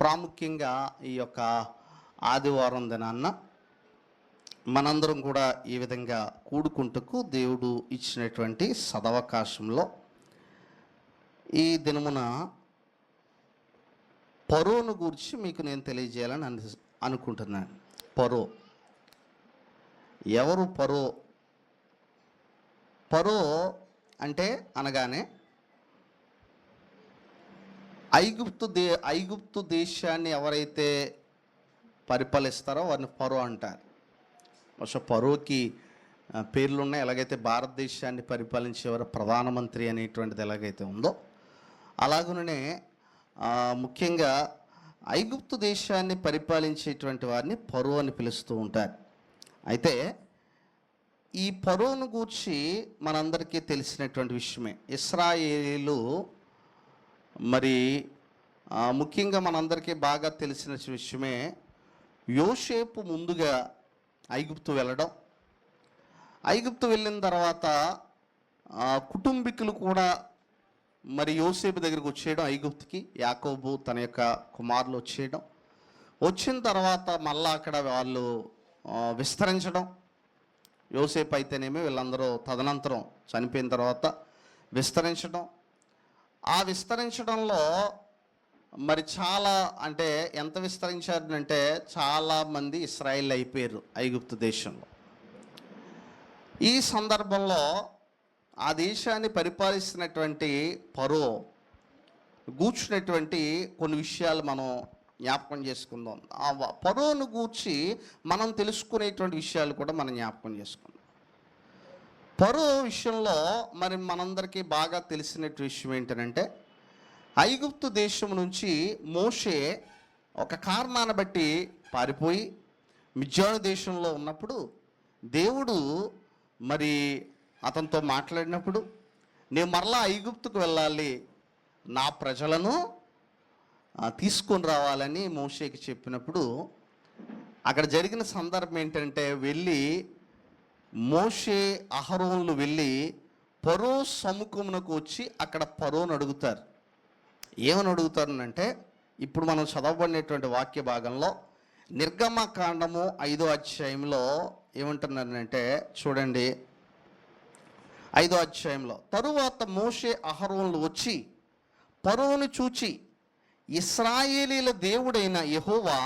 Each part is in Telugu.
ప్రాముఖ్యంగా ఈ యొక్క ఆదివారం దినాన్న మనందరం కూడా ఈ విధంగా కూడుకుంటకు దేవుడు ఇచ్చినటువంటి సదవకాశంలో ఈ దినమున పరోను గురించి మీకు నేను తెలియజేయాలని అనుకుంటున్నాను. పరో ఎవరు? పరో అంటే అనగానే ఐగుప్తు దేశాన్ని ఎవరైతే పరిపాలిస్తారో వారిని పరో అంటారు. అసలు పరోకి పేర్లు ఉన్నాయి. ఎలాగైతే భారతదేశాన్ని పరిపాలించేవారు ప్రధానమంత్రి అనేటువంటిది ఎలాగైతే ఉందో అలాగనే ముఖ్యంగా ఐగుప్తు దేశాన్ని పరిపాలించేటువంటి వారిని పరో అని పిలుస్తూ ఉంటారు. అయితే ఈ పరోను గూర్చి మనందరికీ తెలిసినటువంటి విషయమే. ఇశ్రాయేలీలు మరి ముఖ్యంగా మనందరికీ బాగా తెలిసిన విషయమే. యోసేపు ముందుగా ఐగుప్తు వెళ్ళడం, ఐగుప్తు వెళ్ళిన తర్వాత కుటుంబీకులు కూడా మరి యోసేపు దగ్గరికి వచ్చేయడం, ఐగుప్తుకి యాకోబు తన యొక్క కుమారులు వచ్చేయడం, వచ్చిన తర్వాత మళ్ళా అక్కడ వాళ్ళు విస్తరించడం. యోసేపు అయితేనేమి వీళ్ళందరూ తదనంతరం చనిపోయిన తర్వాత విస్తరించడం. ఆ విస్తరించడంలో మరి చాలా అంటే ఎంత విస్తరించారంటే చాలామంది ఇశ్రాయేల్ అయిపోయారు ఐగుప్తు దేశంలో. ఈ సందర్భంలో ఆ దేశాన్ని పరిపాలిస్తున్నటువంటి పరో గూర్చినటువంటి కొన్ని విషయాలు మనం జ్ఞాపకం చేసుకుందాం. ఆ పరోను గూర్చి మనం తెలుసుకునేటువంటి విషయాలు కూడా మనం జ్ఞాపకం చేసుకుందాం. పరో విషయంలో మరి మనందరికీ బాగా తెలిసినటువంటి విషయం ఏంటంటే ఐగుప్తు దేశం నుంచి మోషే ఒక కారణాన్ని బట్టి పారిపోయి మిద్యాను దేశంలో ఉన్నప్పుడు దేవుడు మరి అతనితో మాట్లాడినప్పుడు నేను మరలా ఐగుప్తుకు వెళ్ళాలి, నా ప్రజలను తీసుకొని రావాలని మోషేకి చెప్పినప్పుడు అక్కడ జరిగిన సందర్భం ఏంటంటే వెళ్ళి మోషే అహరోన్లు వెళ్ళి పరో సముఖమునకు వచ్చి అక్కడ పరోను అడుగుతారు. ఏమని అడుగుతారనంటే ఇప్పుడు మనం చదవబడినటువంటి వాక్య భాగంలో నిర్గమకాండము 5వ అధ్యాయంలో ఏమంటున్నారంటే చూడండి, 5వ అధ్యాయంలో తరువాత మోషే అహరోన్లు వచ్చి పరోను చూచి ఇశ్రాయేలీల దేవుడైన యెహోవా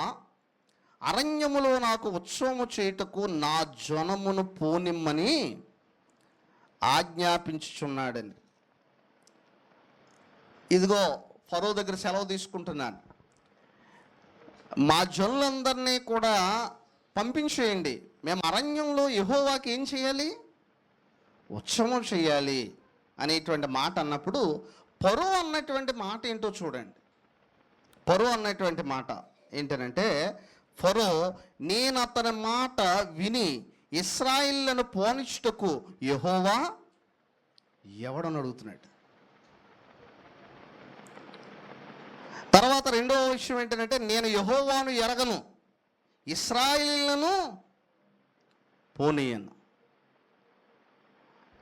అరణ్యములో నాకు ఉత్సవము చేయుటకు నా జనమును పోనిమ్మని ఆజ్ఞాపించుచున్నాడని. ఇదిగో ఫరో దగ్గర సెలవు తీసుకుంటున్నాను, మా జనులందరినీ కూడా పంపించేయండి, మేము అరణ్యంలో యెహోవాకి ఏం చేయాలి? ఉత్సవం చేయాలి అనేటువంటి మాట అన్నప్పుడు ఫరో అన్నటువంటి మాట ఏంటో చూడండి. ఫరో అన్నటువంటి మాట ఏంటనంటే ఫరో నేను అతని మాట విని ఇశ్రాయేలును పోనిచ్చుటకు యెహోవా ఎవడని అడుగుతున్నాడు. తర్వాత రెండవ విషయం ఏంటంటే నేను యెహోవాను ఎరగను, ఇశ్రాయేలును పోనీయను.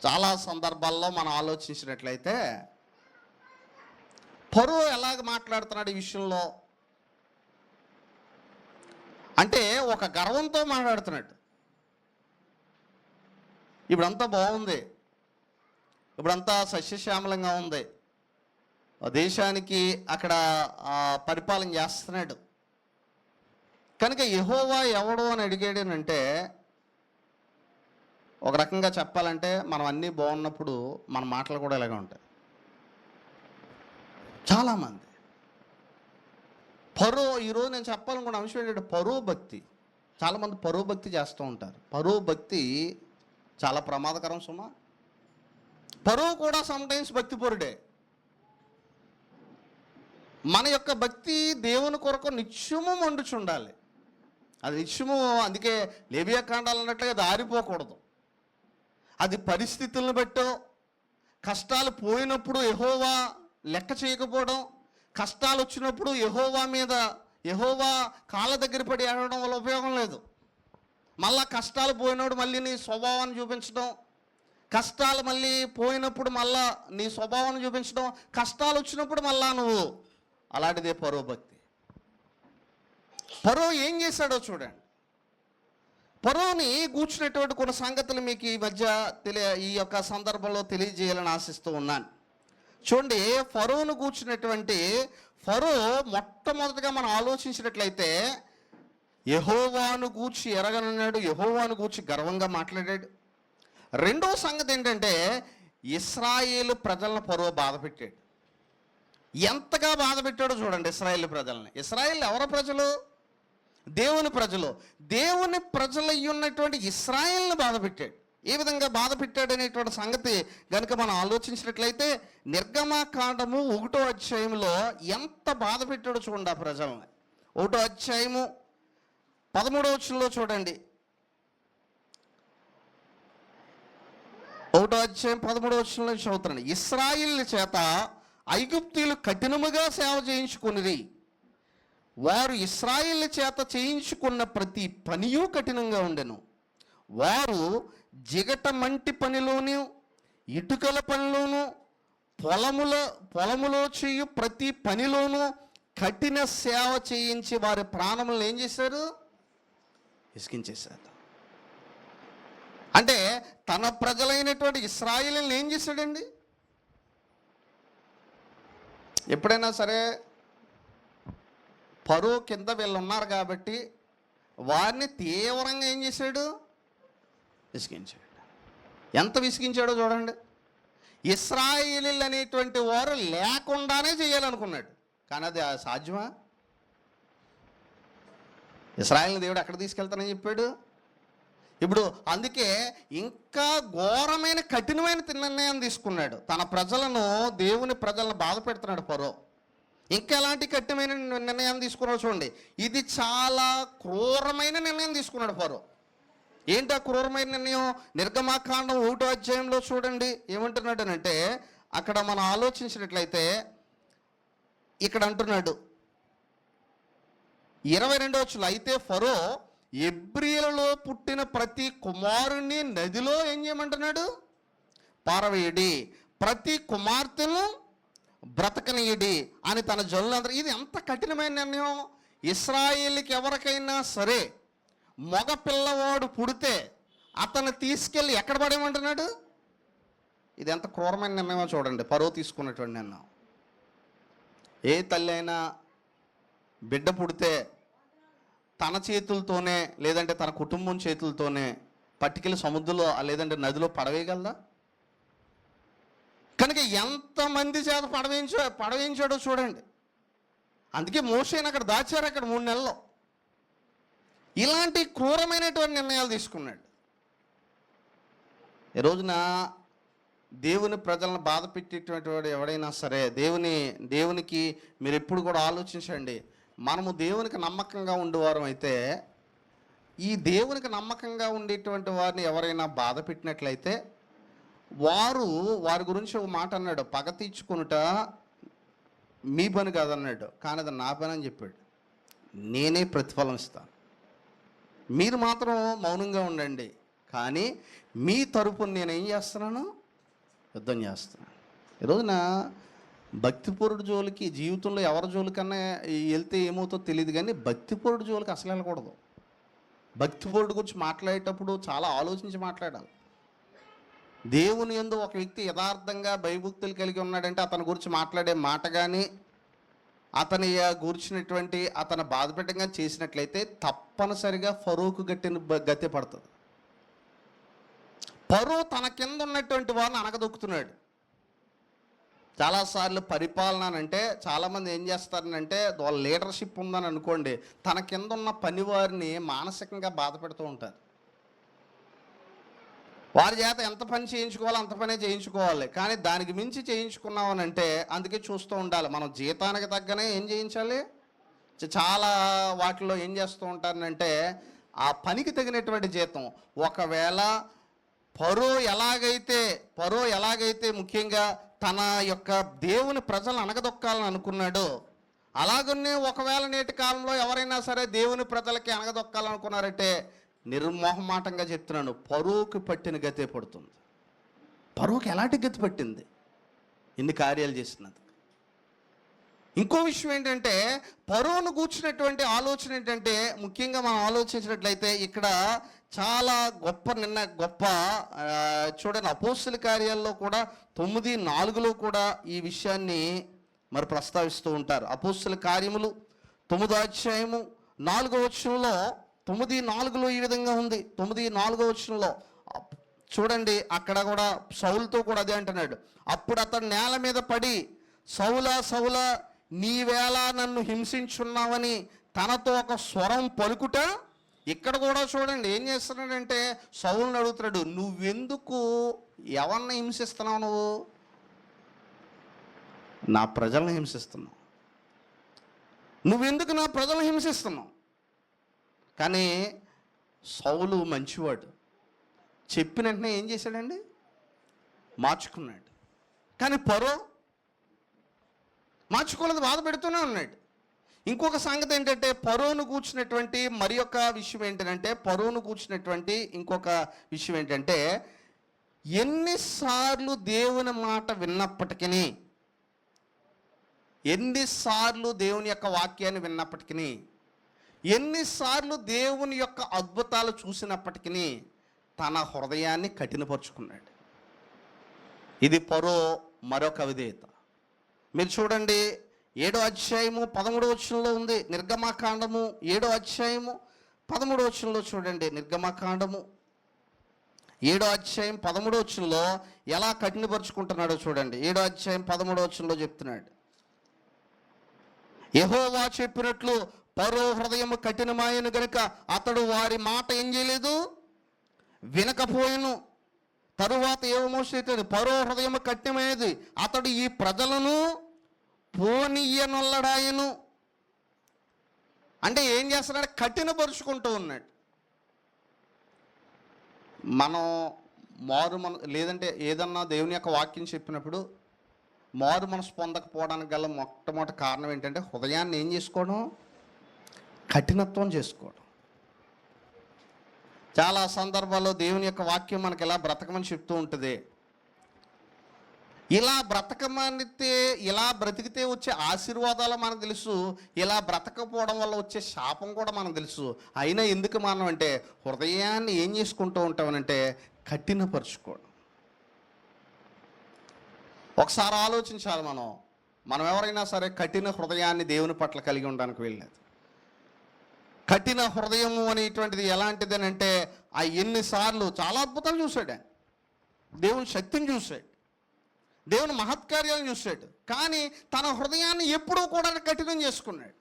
చాలా సందర్భాల్లో మనం ఆలోచించినట్లయితే ఫరో ఎలాగ మాట్లాడుతున్నాడు ఈ విషయంలో అంటే ఒక గర్వంతో మాట్లాడుతున్నాడు. ఇప్పుడంతా బాగుంది, ఇప్పుడంతా సస్యశ్యామలంగా ఉంది, దేశానికి అక్కడ పరిపాలన చేస్తున్నాడు కనుక యెహోవా ఎవడు అని అడిగాడనంటే ఒక రకంగా చెప్పాలంటే మనం అన్నీ బాగున్నప్పుడు మన మాటలు కూడా ఇలాగే ఉంటాయి. చాలామంది పరో ఈరోజు నేను చెప్పాలనుకున్న అంశం ఏంటంటే పరో భక్తి. చాలామంది పరో భక్తి చేస్తూ ఉంటారు. పరో భక్తి చాలా ప్రమాదకరం సుమా. పరో కూడా సమ్టైమ్స్ భక్తిపరుడే. మన యొక్క భక్తి దేవుని కొరకు నిత్యము మండుచుండాలి. అది నిత్యము, అందుకే లేవియా కాండాలు అన్నట్లుగా అది ఆరిపోకూడదు. అది పరిస్థితులను బట్టో, కష్టాలు పోయినప్పుడు యెహోవా లెక్క చేయకపోవడం, కష్టాలు వచ్చినప్పుడు యెహోవా కాళ్ళ దగ్గర పడి ఏడవడం వల్ల ఉపయోగం లేదు. మళ్ళా కష్టాలు పోయినప్పుడు మళ్ళీ నీ స్వభావాన్ని చూపించడం, కష్టాలు మళ్ళీ పోయినప్పుడు మళ్ళా నీ స్వభావాన్ని చూపించడం, కష్టాలు వచ్చినప్పుడు మళ్ళా నువ్వు అలాంటిదే పరో భక్తి. ఫరో ఏం చేశాడో చూడండి. ఫరోని కూర్చున్నటువంటి కొన్ని సంగతులు మీకు ఈ మధ్య ఈ యొక్క సందర్భంలో తెలియజేయాలని ఆశిస్తూ ఉన్నాను. చూడండి, ఫరోను కూర్చున్నటువంటి ఫరో మొట్టమొదటిగా మనం ఆలోచించినట్లయితే యెహోవాను గూర్చి ఎరగనన్నాడు, యెహోవాను గూర్చి గర్వంగా మాట్లాడాడు. రెండో సంగతి ఏంటంటే ఇశ్రాయేలు ప్రజలను ఫరో బాధ పెట్టాడు. ఎంతగా బాధ పెట్టాడో చూడండి ఇశ్రాయేలు ప్రజల్ని. ఇశ్రాయేలు ఎవరి ప్రజలు? దేవుని ప్రజలు. దేవుని ప్రజలు అయ్యున్నటువంటి ఇశ్రాయేల్ని బాధ పెట్టాడు. ఏ విధంగా బాధ పెట్టాడు అనేటువంటి సంగతి కనుక మనం ఆలోచించినట్లయితే నిర్గమకాండము 1వ అధ్యాయంలో ఎంత బాధ పెట్టాడో చూడండి ఆ ప్రజల్ని. 1వ అధ్యాయము 13వ వచనంలో చూడండి. 1వ అధ్యాయం 13వ వచనంలో చదువుతున్నాడు. ఇశ్రాయేలు చేత ఐగుప్తీయులు కఠినముగా సేవ చేయించుకున్నది. వారు ఇశ్రాయేలు చేత చేయించుకున్న ప్రతి పనియు కఠినంగా ఉండెను. వారు జిగట మంటి పనిలోను, ఇటుకల పనిలోను, పొలములో చేయు ప్రతి పనిలోనూ కఠిన సేవ చేయించి వారి ప్రాణములను ఏం చేశారు? ఇసికించేశారు. అంటే తన ప్రజలైనటువంటి ఇశ్రాయేలుని ఏం చేశాడండి? ఎప్పుడైనా సరే ఫరో కింద వీళ్ళు ఉన్నారు కాబట్టి వారిని తీవ్రంగా ఏం చేశాడు? విసిగించాడు. ఎంత విసిగించాడో చూడండి. ఇశ్రాయేలీలు అనేటువంటి వారు లేకుండానే చేయాలనుకున్నాడు, కానీ అది సాధ్యమా? ఇశ్రాయేలుని దేవుడు ఎక్కడ తీసుకెళ్తానని చెప్పాడు? ఇప్పుడు అందుకే ఇంకా ఘోరమైన కఠినమైన నిర్ణయం తీసుకున్నాడు. తన ప్రజలను, దేవుని ప్రజలను బాధ పెడుతున్నాడు ఫరో. ఇంకా ఎలాంటి కఠినమైన నిర్ణయం తీసుకున్నాడు చూడండి. ఇది చాలా క్రూరమైన నిర్ణయం తీసుకున్నాడు ఫరో. ఏంటి ఆ క్రూరమైన నిర్ణయం? నిర్గమకాండం 1వ అధ్యాయంలో చూడండి ఏమంటున్నాడు అంటే, అక్కడ మనం ఆలోచించినట్లయితే ఇక్కడ అంటున్నాడు 22వ వచనం, అయితే ఫరో ఎబ్రీయులలో పుట్టిన ప్రతి కుమారుని నదిలో ఏం చేయమంటున్నాడు? పారవేయడి, ప్రతి కుమార్తెను బ్రతకనీయడి అని తన జనులందరూ. ఇది ఎంత కఠినమైన నిర్ణయం! ఇశ్రాయేలుకి ఎవరికైనా సరే మగ పిల్లవాడు పుడితే అతను తీసుకెళ్ళి ఎక్కడ పడేయమంటున్నాడు? ఇది ఎంత క్రూరమైన నిర్ణయమో చూడండి ఫరో తీసుకున్నటువంటి నిర్ణయం. ఏ తల్లి అయినా బిడ్డ పుడితే తన చేతులతోనే లేదంటే తన కుటుంబం చేతులతోనే పట్టుకెళ్ళి సముద్రంలో లేదంటే నదిలో పడవేయగలదా? కనుక ఎంతమంది చేత పడవేయించాడో చూడండి. అందుకే మోషేని అక్కడ దాచారు, అక్కడ 3 నెలల్లో. ఇలాంటి క్రూరమైనటువంటి నిర్ణయాలు తీసుకున్నాడు. ఈ రోజున దేవుని ప్రజలను బాధ పెట్టేటువంటి వాడు ఎవడైనా సరే, దేవునికి మీరు ఎప్పుడు కూడా ఆలోచించండి. మనము దేవునికి నమ్మకంగా ఉండేవారం అయితే, ఈ దేవునికి నమ్మకంగా ఉండేటువంటి వారిని ఎవరైనా బాధ పెట్టినట్లయితే వారి గురించి ఒక మాట అన్నాడు, పగ తీర్చుకొనుట మీ పని కాదన్నాడు, కానీ అది నా పని అని చెప్పాడు. నేనే ప్రతిఫలం ఇస్తాను, మీరు మాత్రం మౌనంగా ఉండండి, కానీ మీ తరపున నేను ఏం చేస్తున్నాను? యుద్ధం చేస్తున్నాను. ఈరోజున భక్తిపరుడు జోలికి జీవితంలో ఎవరి జోలికన్నా వెళ్తే ఏమవుతుందో తెలియదు, కానీ భక్తిపరుడు జోలికి అసలు వెళ్ళకూడదు. భక్తిపరుడు గురించి మాట్లాడేటప్పుడు చాలా ఆలోచించి మాట్లాడాలి. దేవుని యందు ఒక వ్యక్తి యథార్థంగా భయభక్తులు కలిగి ఉన్నాడంటే అతని గురించి మాట్లాడే మాట కానీ అతని గురించినటువంటి అతను బాధపెట్టంగా చేసినట్లయితే తప్పనిసరిగా ఫరోకు గతి పడుతుంది. ఫరో తన కింద ఉన్నటువంటి వారిని అనగదొక్కుతున్నాడు. చాలాసార్లు పరిపాలన అంటే చాలామంది ఏం చేస్తారనంటే వాళ్ళ లీడర్షిప్ ఉందని అనుకోండి, తన కింద ఉన్న పని వారిని మానసికంగా బాధ పెడుతూ ఉంటారు. వారి చేత ఎంత పని చేయించుకోవాలో అంత పనే చేయించుకోవాలి, కానీ దానికి మించి చేయించుకున్నామని అంటే అందుకే చూస్తూ ఉండాలి. మనం జీతానికి తగ్గనే ఏం చేయించాలి. చాలా వాటిలో ఏం చేస్తూ ఉంటారనంటే ఆ పనికి తగినటువంటి జీతం. ఒకవేళ ఫరో ఎలాగైతే ముఖ్యంగా తన యొక్క దేవుని ప్రజలను అనగదొక్కాలని అనుకున్నాడో, అలాగనే ఒకవేళ నేటి కాలంలో ఎవరైనా సరే దేవుని ప్రజలకి అనగదొక్కాలనుకున్నారంటే నిర్మోహమాటంగా చెప్తున్నాను, ఫరోకి పట్టిన గతే పడుతుంది. ఫరోకి ఎలాంటి గతి పట్టింది? ఇన్ని కార్యాలు చేసినది. ఇంకో విషయం ఏంటంటే ఫరోను కూర్చున్నటువంటి ఆలోచన ఏంటంటే, ముఖ్యంగా మనం ఆలోచించినట్లయితే ఇక్కడ చాలా గొప్ప చూడండి, అపోస్తుల కార్యాల్లో కూడా 9:4 కూడా ఈ విషయాన్ని మరి ప్రస్తావిస్తూ ఉంటారు. అపోస్తుల కార్యములు 9వ అధ్యాయము 4వ వచనంలో 9:4 ఈ విధంగా ఉంది. 9:4 వచనంలో చూడండి, అక్కడ కూడా సౌలుతో కూడా అదే అంటున్నాడు. అప్పుడు అతడు నేల మీద పడి, సౌలా సౌలా, నీవేళ నన్ను హింసించున్నావని తనతో ఒక స్వరం పలుకుట. ఇక్కడ కూడా చూడండి ఏం చేస్తున్నాడంటే, సౌలుని అడుగుతున్నాడు, నువ్వెందుకు ఎవరిని హింసిస్తున్నావు? నువ్వు నా ప్రజలను హింసిస్తున్నావు. నువ్వెందుకు నా ప్రజలను హింసిస్తున్నావు? కానీ సౌలు మంచివాడు, చెప్పిన వెంటనే ఏం చేశాడండి? మార్చుకున్నాడు. కానీ ఫరో మార్చుకోలేదు, బాధ పెడుతూనే ఉన్నాడు. ఇంకొక సంగతి ఏంటంటే, ఫరోను కూర్చున్నటువంటి మరి ఒక విషయం ఏంటంటే, ఇంకొక విషయం ఏంటంటే, ఎన్నిసార్లు దేవుని మాట విన్నప్పటికీ, ఎన్నిసార్లు దేవుని యొక్క వాక్యాన్ని విన్నప్పటికీ, ఎన్నిసార్లు దేవుని యొక్క అద్భుతాలు చూసినప్పటికీ తన హృదయాన్ని కఠినపరుచుకున్నాడు. ఇది ఫరో మరొక విధేయత. మీరు చూడండి, 7వ అధ్యాయము 13వ వచనంలో ఉంది. నిర్గమకాండము 7వ అధ్యాయము 13వ వచనంలో చూడండి. నిర్గమకాండము 7వ అధ్యాయం 13వ వచనంలో ఎలా కఠినపరుచుకుంటున్నాడో చూడండి. 7వ అధ్యాయం 13వ వచనంలో చెప్తున్నాడు, యెహోవా చెప్పినట్లు ఫరో హృదయము కఠినమాయను గనుక అతడు వారి మాట ఏం చేయలేదు, వినకపోయెను. తరువాత ఏమోసేది, ఫరో హృదయము కఠినమైనది, అతడు ఈ ప్రజలను పోనీయనొల్లడాయను. అంటే ఏం చేస్తున్నాడు? కఠినపరుచుకుంటూ ఉన్నాడు. మనం లేదంటే ఏదన్నా దేవుని యొక్క వాక్యం చెప్పినప్పుడు మారు మనసు పొందకపోవడానికి గల మొట్టమొదటి కారణం ఏంటంటే, హృదయాన్ని ఏం చేసుకోవడం? కఠినత్వం చేసుకోవడం. చాలా సందర్భాల్లో దేవుని యొక్క వాక్యం మనకి ఇలా బ్రతకమని చెప్తూ ఉంటుంది. ఇలా బ్రతికితే వచ్చే ఆశీర్వాదాలు మనకు తెలుసు, ఇలా బ్రతకపోవడం వల్ల వచ్చే శాపం కూడా మనకు తెలుసు. అయినా ఎందుకు మనం అంటే హృదయాన్ని ఏం చేసుకుంటూ ఉంటామనంటే కఠినపరుచుకోవడం. ఒకసారి ఆలోచించాలి, మనం ఎవరైనా సరే కఠిన హృదయాన్ని దేవుని పట్ల కలిగి ఉండడానికి వెళ్ళలేదు. కఠిన హృదయము అనేటువంటిది ఎలాంటిది అని అంటే, ఆ ఎన్నిసార్లు చాలా అద్భుతాలు చూశాడు, దేవుని శక్తిని చూశాడు, దేవుని మహత్కార్యాలను చూశాడు, కానీ తన హృదయాన్ని ఎప్పుడూ కూడా కఠినం చేసుకున్నాడు.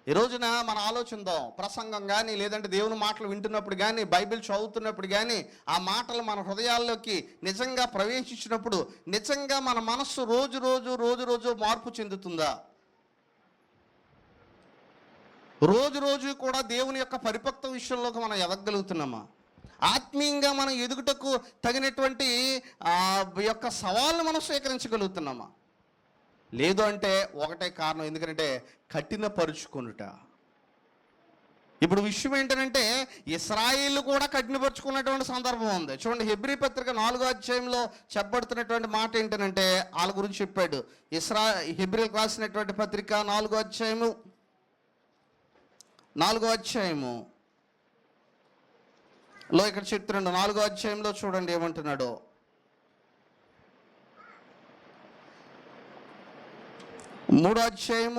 ఈ రోజున మన ఆలోచిద్దాం, ప్రసంగం కానీ లేదంటే దేవుని మాటలు వింటున్నప్పుడు కానీ, బైబిల్ చదువుతున్నప్పుడు కానీ, ఆ మాటలు మన హృదయాల్లోకి నిజంగా ప్రవేశించినప్పుడు నిజంగా మన మనస్సు రోజు మార్పు చెందుతుందా? రోజు కూడా దేవుని యొక్క పరిపక్వ విషయంలోకి మనం ఎదగలుగుతున్నామా? ఆత్మీయంగా మనం ఎదుగుటకు తగినటువంటి యొక్క సవాళ్ళను మనం స్వీకరించగలుగుతున్నామా? లేదు అంటే ఒకటే కారణం, ఎందుకంటే కఠినపరుచుకొనుట. ఇప్పుడు విషయం ఏంటంటే, ఇశ్రాయేలు కూడా కఠినపరుచుకున్నటువంటి సందర్భం ఉంది. చూడండి, హెబ్రీ పత్రిక 4వ అధ్యాయంలో చెప్పబడుతున్నటువంటి మాట ఏంటంటే, వాళ్ళ గురించి చెప్పాడు. హెబ్రీలకు రాసినటువంటి పత్రిక 4వ అధ్యాయము 4వ అధ్యాయములో ఇక్కడ చెప్తున్నాడు. 4వ అధ్యాయంలో చూడండి ఏమంటున్నాడు. 3వ అధ్యాయం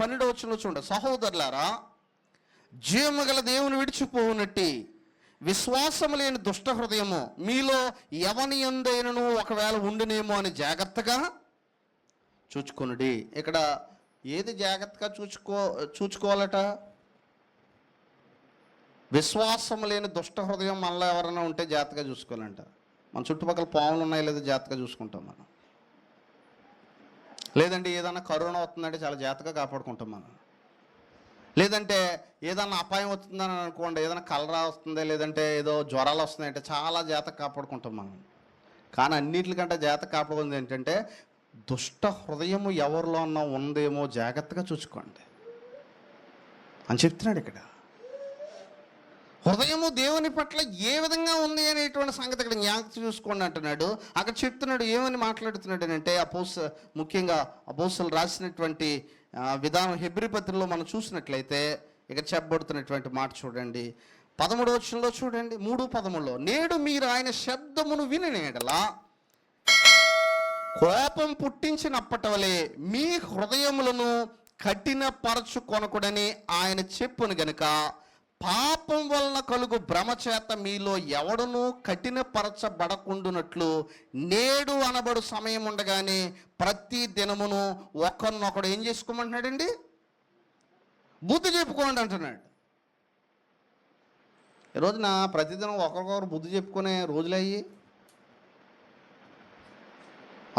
12వ వచనంలో చూడండి. సహోదరులారా, జీవము గల దేవుని విడిచిపోవునట్టి విశ్వాసము లేని దుష్ట హృదయము మీలో ఎవని యందైనను ఒకవేళ ఉండునేమో అని జాగ్రత్తగా చూచుకొనుడి. ఇక్కడ ఏది జాగ్రత్తగా చూచుకోవాలట? విశ్వాసం లేని దుష్ట హృదయం మనలో ఎవరైనా ఉంటే జాగ్రత్తగా చూసుకోవాలంట. మన చుట్టుపక్కల పాములు ఉన్నాయి లేదా జాగ్రత్తగా చూసుకుంటాం మనం. లేదంటే ఏదైనా కరోనా వస్తుందంటే చాలా జాగ్రత్తగా కాపాడుకుంటాం మనం. లేదంటే ఏదన్నా అపాయం వస్తుందని అనుకోండి, ఏదైనా కలరా వస్తుంది లేదంటే ఏదో జ్వరాలు వస్తున్నాయంటే చాలా జాగ్రత్తగా కాపాడుకుంటాం మనం. కానీ అన్నిటికంటే జాగ్రత్తగా కాపాడుకుంది ఏంటంటే, దుష్ట హృదయము ఎవరిలో అన్నా ఉందేమో జాగ్రత్తగా చూసుకోండి అని చెప్తున్నాడు ఇక్కడ. హృదయము దేవుని పట్ల ఏ విధంగా ఉంది అనేటువంటి సంగతి ఇక్కడ జ్ఞాపకం చూసుకోండి అంటున్నాడు. అక్కడ చెప్తున్నాడు, ఏమని మాట్లాడుతున్నాడు అంటే ముఖ్యంగా అపోస్తలులు రాసినటువంటి విధానం హెబ్రీ పత్రికలో మనం చూసినట్లయితే ఇక్కడ చెప్పబడుతున్నటువంటి మాట చూడండి, 13వ వచనంలో చూడండి, 3:13లో, నేడు మీరు ఆయన శబ్దమును విని ఎడల కోపం పుట్టించినప్పటి వలె మీ హృదయములను కఠినపరచుకొనకుడని ఆయన చెప్పును గనుక పాపం వలన కలుగు భ్రమ చేత మీలో ఎవడునూ కఠినపరచబడకుండునట్లు నేడు అనబడు సమయం ఉండగానే ప్రతి దినమును ఒకరినొకడు ఏం చేసుకోమంటున్నాడండి? బుద్ధి చెప్పుకోండి అంటున్నాడు. ఈ రోజున ప్రతిదినం ఒకరికొకరు బుద్ధి చెప్పుకునే రోజులయ్యి,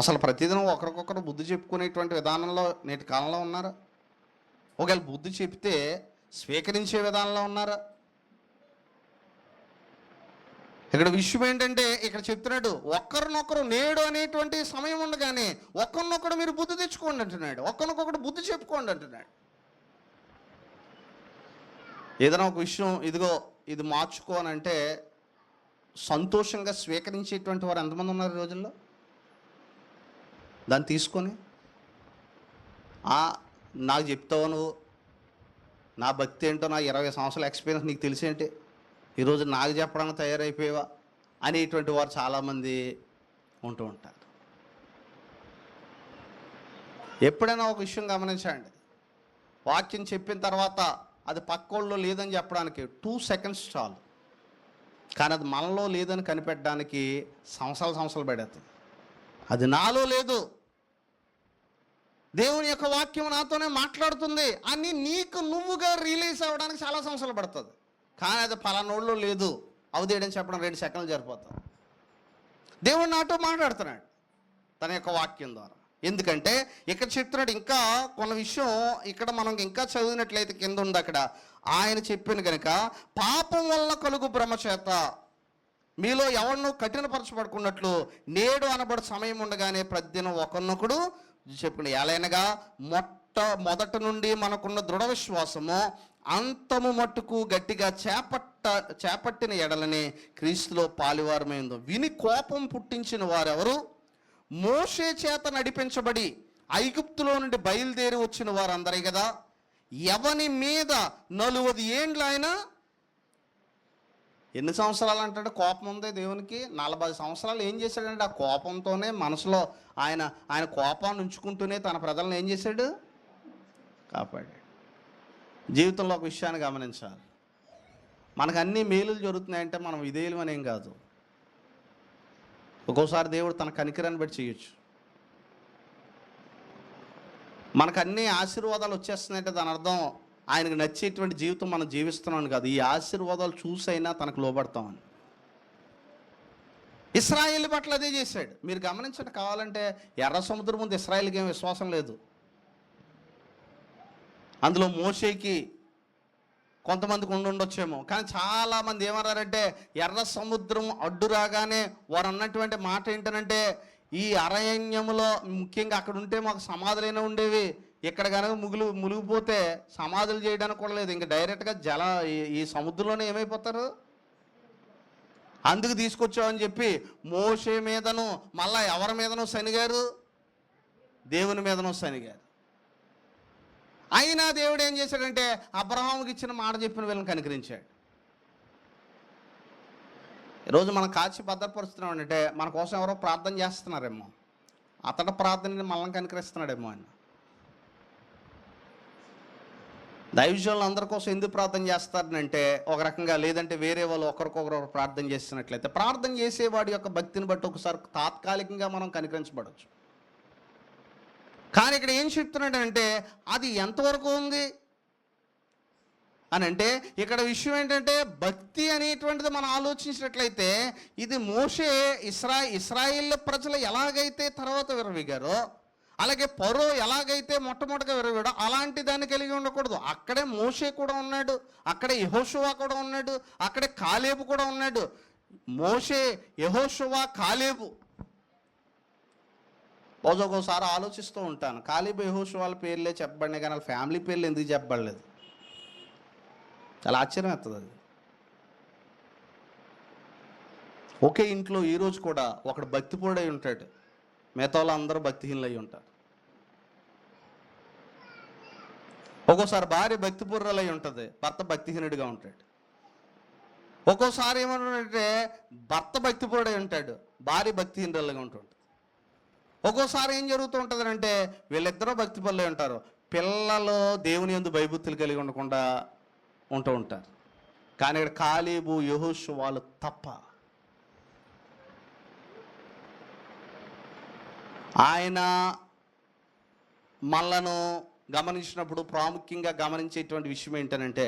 అసలు ప్రతిదినం ఒకరికొకరు బుద్ధి చెప్పుకునేటువంటి విధానంలో నేటి కాలంలో ఉన్నారా? ఒకవేళ బుద్ధి చెప్తే స్వీకరించే విధానంలో ఉన్నారా? ఇక్కడ విషయం ఏంటంటే ఇక్కడ చెప్తున్నాడు, ఒకరినొకరు నేడు అనేటువంటి సమయం ఉండగానే ఒకరినొకడు మీరు బుద్ధి తెచ్చుకోండి అంటున్నాడు, ఒకరినొకడు బుద్ధి చెప్పుకోండి అంటున్నాడు. ఏదైనా ఒక విషయం ఇదిగో ఇది మార్చుకోనంటే సంతోషంగా స్వీకరించేటువంటి వారు ఎంతమంది ఉన్నారు ఈ రోజుల్లో? దాన్ని తీసుకొని నాకు చెప్తావు నువ్వు, నా భక్తి ఏంటో, నా 20 సంవత్సరాల ఎక్స్పీరియన్స్ నీకు తెలిసేంటి, ఈరోజు నాకు చెప్పడానికి తయారైపోయావా అనేటువంటి వారు చాలామంది ఉంటూ ఉంటారు. ఎప్పుడైనా ఒక విషయం గమనించండి, వాక్యం చెప్పిన తర్వాత అది పక్కోళ్ళలో లేదని చెప్పడానికి 2 సెకండ్స్ చాలు, కానీ అది మనలో లేదని కనిపెట్టడానికి సంవత్సరాలు పడేస్తుంది. అది నాలో లేదు, దేవుని యొక్క వాక్యం నాతోనే మాట్లాడుతుంది అని నీకు నువ్వుగా రిలీజ్ అవ్వడానికి చాలా సంవత్సరాలు పడుతుంది. కానీ అది పలానోళ్ళు లేదు అవదేయడం చెప్పడం 2 సెకండ్లు సరిపోతుంది. దేవుడు నాతో మాట్లాడుతున్నాడు తన యొక్క వాక్యం ద్వారా. ఎందుకంటే ఇక్కడ చెప్తున్నాడు ఇంకా కొన్ని విషయం, ఇక్కడ మనం ఇంకా చదివినట్లయితే కింద ఉంది అక్కడ, ఆయన చెప్పిన కనుక పాపం వల్ల కలుగు భ్రమ చేత మీలో ఎవరినూ కఠినపరచబడుకున్నట్లు నేడు అనబడు సమయం ఉండగానే ప్రతిదినం ఒకరినొకడు చెప్పుకుని ఎలానగా మొదట నుండి మనకున్న దృఢ విశ్వాసము అంతము మట్టుకు గట్టిగా చేపట్టిన ఎడలని క్రీస్తులో పాలువారమైందో విని కోపం పుట్టించిన వారెవరు? మోషే చేత నడిపించబడి ఐగుప్తులో నుండి బయలుదేరి వచ్చిన వారందరే కదా. ఎవని మీద 40 ఏండ్లు ఆయన, ఎన్ని సంవత్సరాలు అంటాడు కోపం ఉంది దేవునికి? 40 సంవత్సరాలు ఏం చేశాడంటే ఆ కోపంతోనే మనసులో ఆయన కోపాన్ని ఉంచుకుంటూనే తన ప్రజలను ఏం చేశాడు? కాపాడాడు. జీవితంలో ఒక విషయాన్ని గమనించాలి, మనకు అన్ని మేలులు జరుగుతున్నాయంటే మనం విధేయులు అనేం కాదు. ఒక్కోసారి దేవుడు తన కనికరాన్ని బట్టి చేయొచ్చు. మనకు అన్ని ఆశీర్వాదాలు వచ్చేస్తున్నాయంటే దాని అర్థం ఆయనకు నచ్చేటువంటి జీవితం మనం జీవిస్తున్నాం కాదు, ఈ ఆశీర్వాదాలు చూసైనా తనకు లోబడతామని. ఇశ్రాయేలు పట్ల అదే చేశాడు. మీరు గమనించండి, కావాలంటే ఎర్ర సముద్రం ముందు ఇశ్రాయేలుకి ఏం విశ్వాసం లేదు. అందులో మోషేకి కొంతమందికి ఉండొచ్చేమో, కానీ చాలామంది ఏమన్నారంటే ఎర్ర సముద్రం అడ్డు రాగానే వారు అన్నటువంటి మాట ఏంటనంటే, ఈ అరణ్యములో ముఖ్యంగా అక్కడ ఉంటే మాకు సమాధులైనా ఉండేవి, ఇక్కడ కనుక మునిగిపోతే సమాధులు చేయడానికి కూడా లేదు, ఇంకా డైరెక్ట్గా ఈ సముద్రంలోనే ఏమైపోతారు, అందుకు తీసుకొచ్చామని చెప్పి మోషే మీదను మళ్ళా ఎవరి మీదనో శనిగారు, దేవుని మీదనో శనిగారు. అయినా దేవుడు ఏం చేశాడంటే అబ్రహాముకి ఇచ్చిన మాట చెప్పిన వీళ్ళని కనికరించాడు. ఈరోజు మనం కాచి భద్రపరుస్తున్నాం అంటే మన కోసం ఎవరో ప్రార్థన చేస్తున్నారేమో, అతడు ప్రార్థనని మనల్ని కనికరిస్తున్నాడేమో అని. దైవజనులు అందరి కోసం ఎందుకు ప్రార్థన చేస్తారనంటే ఒక రకంగా, లేదంటే వేరే వాళ్ళు ఒకరికొకరు ప్రార్థన చేస్తున్నట్లయితే ప్రార్థన చేసేవాడి యొక్క భక్తిని బట్టి ఒకసారి తాత్కాలికంగా మనం కనికరించబడవచ్చు. కానీ ఇక్కడ ఏం చెప్తున్నాడంటే అది ఎంతవరకు ఉంది అని అంటే, ఇక్కడ విషయం ఏంటంటే భక్తి అనేటువంటిది మనం ఆలోచించినట్లయితే ఇది మోషే ఇశ్రాయేల్ ప్రజలు ఎలాగైతే తర్వాత విరవిగారో, అలాగే ఫరో ఎలాగైతే మొట్టమొదటిగా విరవిగాడో అలాంటి దాన్ని కలిగి ఉండకూడదు. అక్కడే మోషే కూడా ఉన్నాడు, అక్కడే యెహోషువ కూడా ఉన్నాడు, అక్కడే కాలేబు కూడా ఉన్నాడు. మోషే, యెహోషువ, కాలేబు. రోజు ఒక్కోసారి ఆలోచిస్తూ ఉంటాను, కాలేబు యెహోషువల పేర్లే చెప్పబడినాయి కానీ వాళ్ళ ఫ్యామిలీ పేర్లు ఎందుకు చెప్పబడలేదు? చాలా ఆశ్చర్యం అవుతుంది అది. ఒకే ఇంట్లో ఈరోజు కూడా ఒకడు భక్తిపరుడై ఉంటాడు, మిగతా వాళ్ళు అందరూ భక్తిహీనులు అయి ఉంటారు. ఒక్కోసారి భార్య భక్తిపరురాలై ఉంటుంది, భర్త భక్తిహీనుడిగా ఉంటాడు. ఒక్కోసారి ఏమంటుందంటే భర్త భక్తిపరుడై ఉంటాడు, భార్య భక్తిహీనురాలుగా ఉంటుంది. ఒక్కోసారి ఏం జరుగుతూ ఉంటుంది అంటే వీళ్ళిద్దరూ భక్తిపరులై ఉంటారు, పిల్లలు దేవుని యందు భయభక్తులు కలిగి ఉండకుండా ఉంటూ ఉంటారు. కానీ ఇక్కడ కాలేబు యెహోషువలు తప్ప. ఆయన మనలను గమనించినప్పుడు ప్రాముఖ్యంగా గమనించేటువంటి విషయం ఏంటనంటే,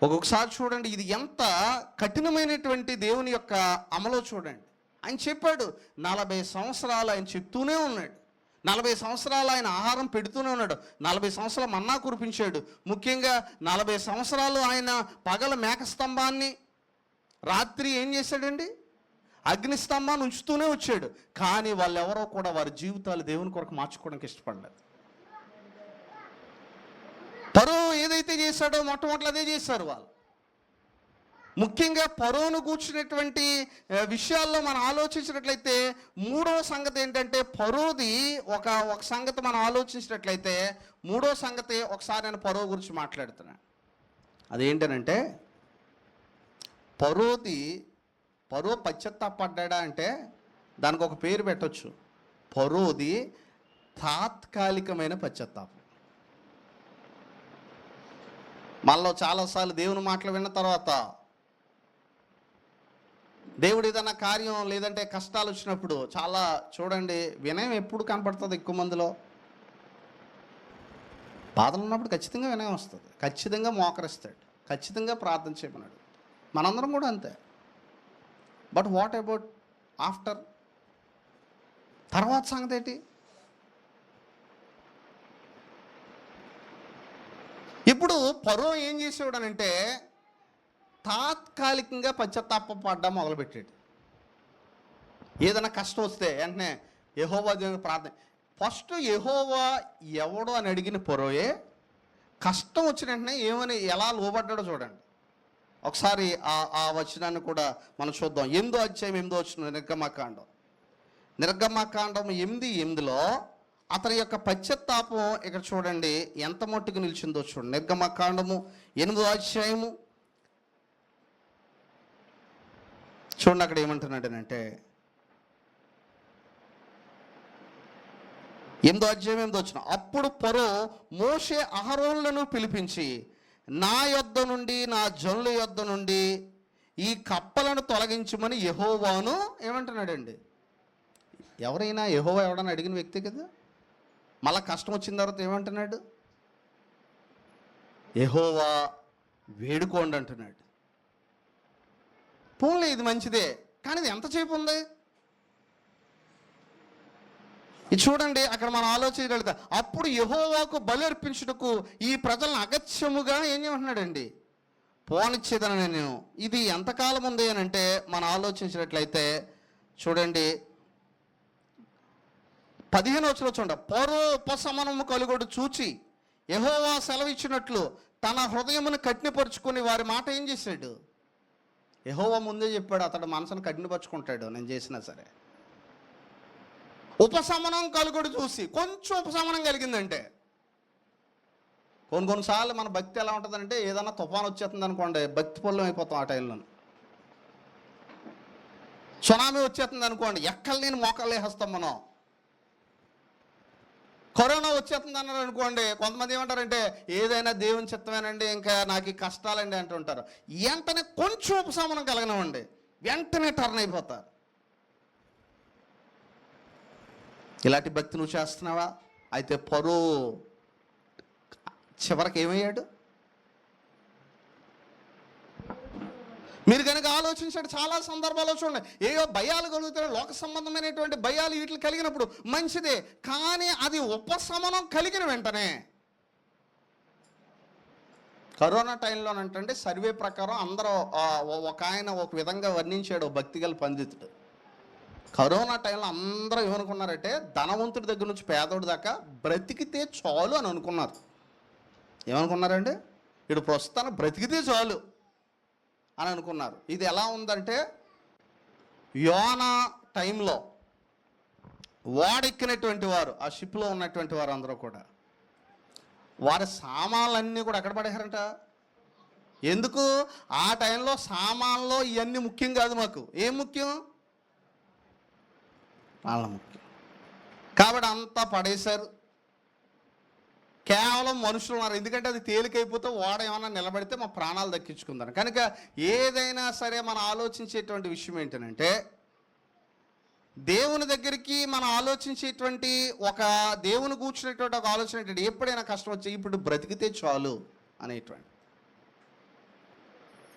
ఒక్కొక్కసారి చూడండి ఇది ఎంత కఠినమైనటువంటి దేవుని యొక్క అమలో చూడండి. ఆయన చెప్పాడు 40 సంవత్సరాలు ఆయన చెప్తూనే ఉన్నాడు, 40 సంవత్సరాలు ఆయన ఆహారం పెడుతూనే ఉన్నాడు, 40 సంవత్సరాలు మన్నా కురిపించాడు. ముఖ్యంగా 40 సంవత్సరాలు ఆయన పగల మేకస్తంభాన్ని, రాత్రి ఏం చేశాడండి, అగ్నిస్తంభాన్ని ఉంచుతూనే వచ్చాడు. కానీ వాళ్ళెవరో కూడా వారి జీవితాలు దేవుని కొరకు మార్చుకోవడానికి ఇష్టపడలేదు. ఫరో ఏదైతే చేశాడో మొట్టమొదటి అదే చేశారు వాళ్ళు. ముఖ్యంగా ఫరోను కూర్చున్నటువంటి విషయాల్లో మనం ఆలోచించినట్లయితే మూడవ సంగతి ఏంటంటే, ఫరోది ఒక సంగతి మనం ఆలోచించినట్లయితే మూడో సంగతి ఒకసారి నేను ఫరో గురించి మాట్లాడుతున్నాను. అదేంటనంటే ఫరో పశ్చాత్తాపడ్డా అంటే దానికి ఒక పేరు పెట్టవచ్చు, ఫరోది తాత్కాలికమైన పశ్చాత్తాపం. మనలో చాలాసార్లు దేవుని మాటలు విన్న తర్వాత దేవుడు ఏదైనా కార్యం లేదంటే కష్టాలు వచ్చినప్పుడు చాలా చూడండి వినయం ఎప్పుడు కనపడుతుంది ఎక్కువ మందిలో. బాధలు ఉన్నప్పుడు ఖచ్చితంగా వినయం వస్తుంది, ఖచ్చితంగా మోకరిస్తాడు, ఖచ్చితంగా ప్రార్థన చేయమన్నాడు. మనందరం కూడా అంతే. బట్ వాట్ అబౌట్ ఆఫ్టర్, తర్వాత సంగతి ఏంటి? ఇప్పుడు ఫరో ఏం చేసేవాడనంటే తాత్కాలికంగా పశ్చాత్తాపడ్డా మొదలుపెట్టాడు. ఏదైనా కష్టం వస్తే వెంటనే యెహోవా దేవుని ప్రార్థన. ఫస్ట్ యెహోవా ఎవడో అని అడిగిన ఫరోయే కష్టం వచ్చిన వెంటనే ఏమని ఎలా లోబడ్డాడో చూడండి. ఒకసారి ఆ వచనాన్ని కూడా మనం చూద్దాం. 8వ అధ్యాయం 8వ వచనం నిర్గమకాండం 8:8లో అతని యొక్క పశ్చాత్తాపం ఇక్కడ చూడండి ఎంత మట్టుకు నిలిచిందో చూడండి. నిర్గమకాండము 8వ అధ్యాయము చూడండి, అక్కడ ఏమంటున్నాడనంటే 8వ అధ్యాయం 8వ వచనం, అప్పుడు ఫరో మోషే అహరోనులను పిలిపించి నా యొద్ద నుండి నా జనుల యొద్ద నుండి ఈ కప్పలను తొలగించమని యెహోవాను ఏమంటున్నాడండి. ఎవరైనా యెహోవా ఎవడని అడిగిన వ్యక్తి కదా. మళ్ళా కష్టం వచ్చిన తర్వాత ఏమంటున్నాడు, యెహోవా వేడుకోండి అంటున్నాడు. పోన్లే ఇది మంచిదే, కానీ ఇది ఎంతసేపు ఉంది ఇది చూడండి. అక్కడ మనం ఆలోచించగలిగితే అప్పుడు యెహోవాకు బలి అర్పించుటకు ఈ ప్రజలను అగత్యముగా ఏం చేయమంటున్నాడండి, పోనిచ్చేదని నేను. ఇది ఎంతకాలం ఉంది అని అంటే మనం ఆలోచించినట్లయితే చూడండి 15వ వచనం చూడండి. ఫరో ఉపశమనము కలుగొడు చూచి యెహోవా సెలవిచ్చినట్లు తన హృదయమును కఠినపరుచుకొని వారి మాట ఏం చేశాడు. యెహోవా ముందే చెప్పాడు అతడు మనసును కఠినపరుచుకుంటాడు నేను చేసినా సరే. ఉపశమనం కలుగుడు చూసి కొంచెం ఉపశమనం కలిగిందంటే, కొన్నిసార్లు మన భక్తి ఎలా ఉంటుందంటే ఏదైనా తుఫాను వచ్చేస్తుంది అనుకోండి భక్తి పొల్లం అయిపోతాం. ఆ టైంలో సునామీ వచ్చేస్తుంది అనుకోండి ఎక్కడ నేను మోకాళ్ళు వేసేస్తాం మనం. కరోనా వచ్చేస్తుంది అన్నారు అనుకోండి, కొంతమంది ఏమంటారంటే ఏదైనా దేవుని చిత్తమేనండి, ఇంకా నాకు ఈ కష్టాలండి అంటుంటారు. వెంటనే కొంచెం ఉపశమనం కలగనివ్వండి వెంటనే టర్న్ అయిపోతారు. ఇలాంటి భక్తి నువ్వు చేస్తున్నావా? అయితే ఫరో చివరికి ఏమయ్యాడు మీరు కనుక ఆలోచించాడు. చాలా సందర్భాల్లో చూడండి ఏయో భయాలు కలుగుతాయి, లోక సంబంధమైనటువంటి భయాలు వీటిని కలిగినప్పుడు మంచిదే, కానీ అది ఉపశమనం కలిగిన వెంటనే. కరోనా టైంలోనంటే సర్వే ప్రకారం అందరూ ఒక ఆయన ఒక విధంగా వర్ణించాడు భక్తిగల పండితుడు. కరోనా టైంలో అందరూ ఏమనుకున్నారంటే ధనవంతుడి దగ్గర నుంచి పేదోడి దాకా బ్రతికితే చాలు అని అనుకున్నారు. ఏమనుకున్నారండి, ఇప్పుడు ప్రస్తుతానికి బ్రతికితే చాలు అని అనుకున్నారు. ఇది ఎలా ఉందంటే యోనా టైంలో ఓడెక్కినటువంటి వారు, ఆ షిప్లో ఉన్నటువంటి వారు అందరూ కూడా వారి సామాన్లన్నీ కూడా ఎక్కడ పడేశారంట. ఎందుకు? ఆ టైంలో సామాన్లో ఇవన్నీ ముఖ్యం కాదు, మాకు ఏం ముఖ్యం? వాళ్ళ ముఖ్యం. కాబట్టి అంతా పడేశారు. కేవలం మనుషులు ఉన్నారు. ఎందుకంటే అది తేలికైపోతే ఓడ ఏమన్నా నిలబడితే మా ప్రాణాలు దక్కించుకుందాం. కనుక ఏదైనా సరే మనం ఆలోచించేటువంటి విషయం ఏంటంటే, దేవుని దగ్గరికి మనం ఆలోచించేటువంటి ఒక దేవుని కూర్చునేటువంటి ఒక ఆలోచన ఏంటంటే, ఎప్పుడైనా కష్టం వచ్చి ఇప్పుడు బ్రతికితే చాలు అనేటువంటి.